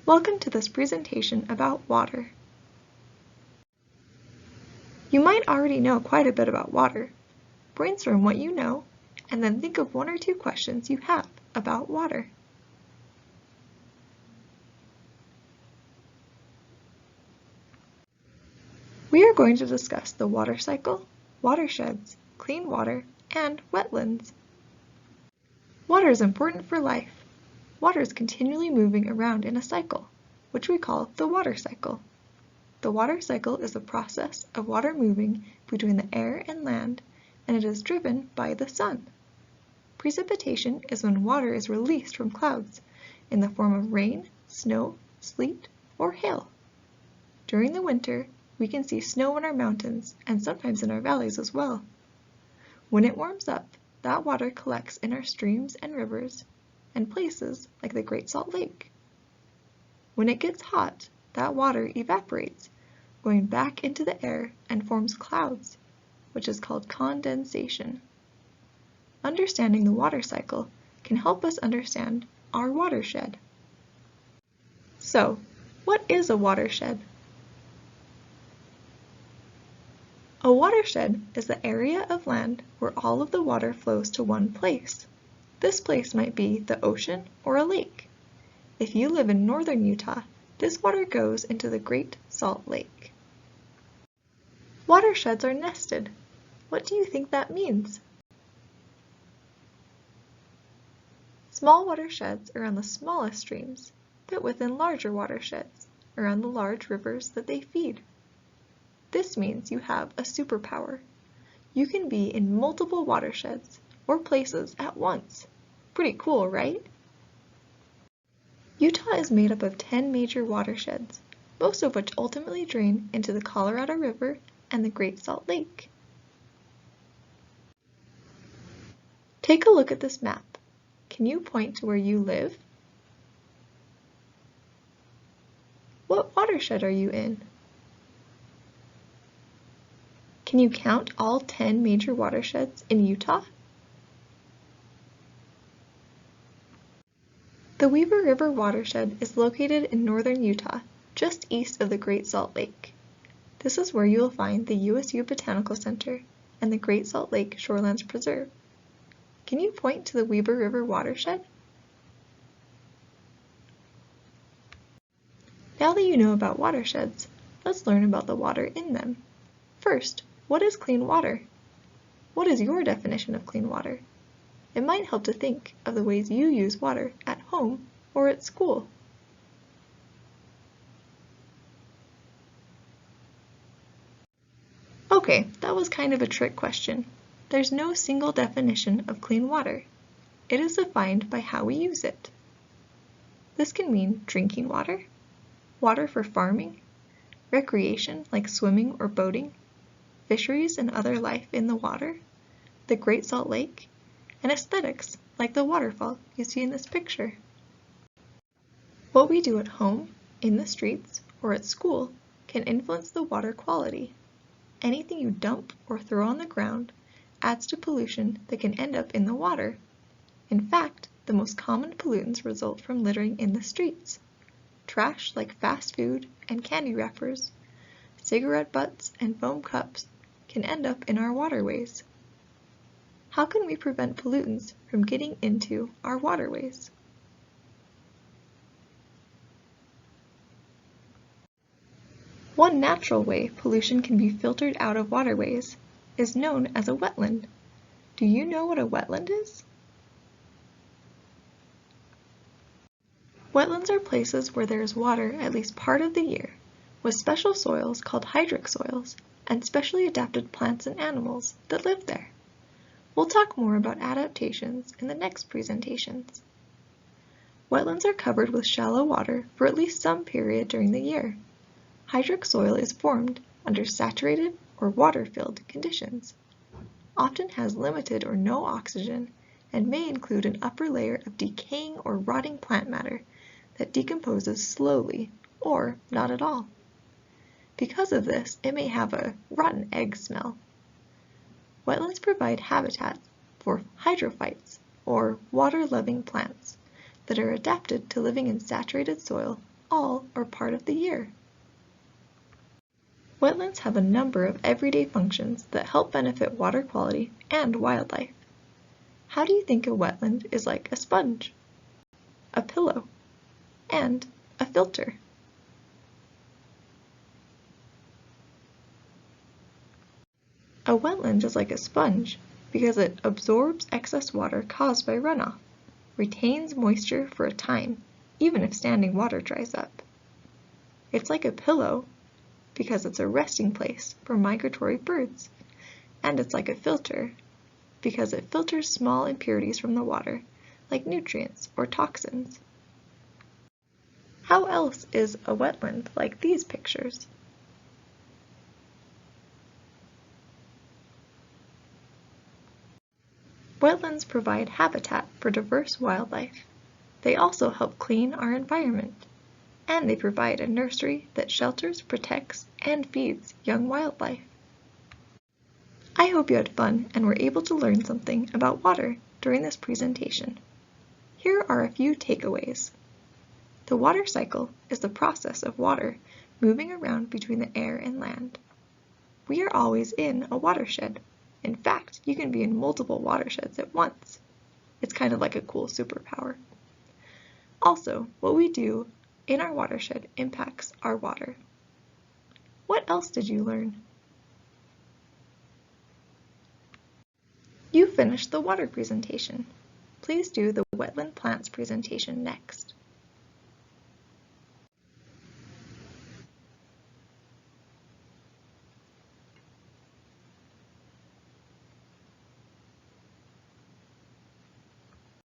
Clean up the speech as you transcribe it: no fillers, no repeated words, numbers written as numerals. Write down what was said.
Welcome to this presentation about water. You might already know quite a bit about water. Brainstorm what you know, and then think of one or two questions you have about water. We are going to discuss the water cycle, watersheds, clean water, and wetlands. Water is important for life. Water is continually moving around in a cycle, which we call the water cycle. The water cycle is a process of water moving between the air and land, and it is driven by the sun. Precipitation is when water is released from clouds in the form of rain, snow, sleet, or hail. During the winter, we can see snow in our mountains and sometimes in our valleys as well. When it warms up, that water collects in our streams and rivers and places like the Great Salt Lake. When it gets hot, that water evaporates, going back into the air and forms clouds, which is called condensation. Understanding the water cycle can help us understand our watershed. So, what is a watershed? A watershed is the area of land where all of the water flows to one place. This place might be the ocean or a lake. If you live in northern Utah, this water goes into the Great Salt Lake. Watersheds are nested. What do you think that means? Small watersheds are on the smallest streams, but within larger watersheds, around the large rivers that they feed. This means you have a superpower. You can be in multiple watersheds or places at once. Pretty cool, right? Utah is made up of 10 major watersheds, most of which ultimately drain into the Colorado River and the Great Salt Lake. Take a look at this map. Can you point to where you live? What watershed are you in? Can you count all 10 major watersheds in Utah? The Weber River watershed is located in northern Utah, just east of the Great Salt Lake. This is where you will find the USU Botanical Center and the Great Salt Lake Shorelands Preserve. Can you point to the Weber River watershed? Now that you know about watersheds, let's learn about the water in them. First, what is clean water? What is your definition of clean water? It might help to think of the ways you use water at home or at school. Okay, that was kind of a trick question. There's no single definition of clean water. It is defined by how we use it. This can mean drinking water, water for farming, recreation like swimming or boating, fisheries and other life in the water, the Great Salt Lake, and aesthetics like the waterfall you see in this picture. What we do at home, in the streets, or at school can influence the water quality. Anything you dump or throw on the ground adds to pollution that can end up in the water. In fact, the most common pollutants result from littering in the streets. Trash like fast food and candy wrappers, cigarette butts and foam cups can end up in our waterways. How can we prevent pollutants from getting into our waterways? One natural way pollution can be filtered out of waterways is known as a wetland. Do you know what a wetland is? Wetlands are places where there is water at least part of the year, with special soils called hydric soils and specially adapted plants and animals that live there. We'll talk more about adaptations in the next presentations. Wetlands are covered with shallow water for at least some period during the year. Hydric soil is formed under saturated or water-filled conditions, often has limited or no oxygen, and may include an upper layer of decaying or rotting plant matter that decomposes slowly or not at all. Because of this, it may have a rotten egg smell. Wetlands provide habitats for hydrophytes, or water-loving plants, that are adapted to living in saturated soil all or part of the year. Wetlands have a number of everyday functions that help benefit water quality and wildlife. How do you think a wetland is like a sponge, a pillow, and a filter? A wetland is like a sponge because it absorbs excess water caused by runoff, retains moisture for a time, even if standing water dries up. It's like a pillow because it's a resting place for migratory birds, and it's like a filter because it filters small impurities from the water, like nutrients or toxins. How else is a wetland like these pictures? Wetlands provide habitat for diverse wildlife. They also help clean our environment, and they provide a nursery that shelters, protects, and feeds young wildlife. I hope you had fun and were able to learn something about water during this presentation. Here are a few takeaways. The water cycle is the process of water moving around between the air and land. We are always in a watershed. In fact, you can be in multiple watersheds at once. It's kind of like a cool superpower. Also, what we do in our watershed impacts our water. What else did you learn? You finished the water presentation. Please do the wetland plants presentation next.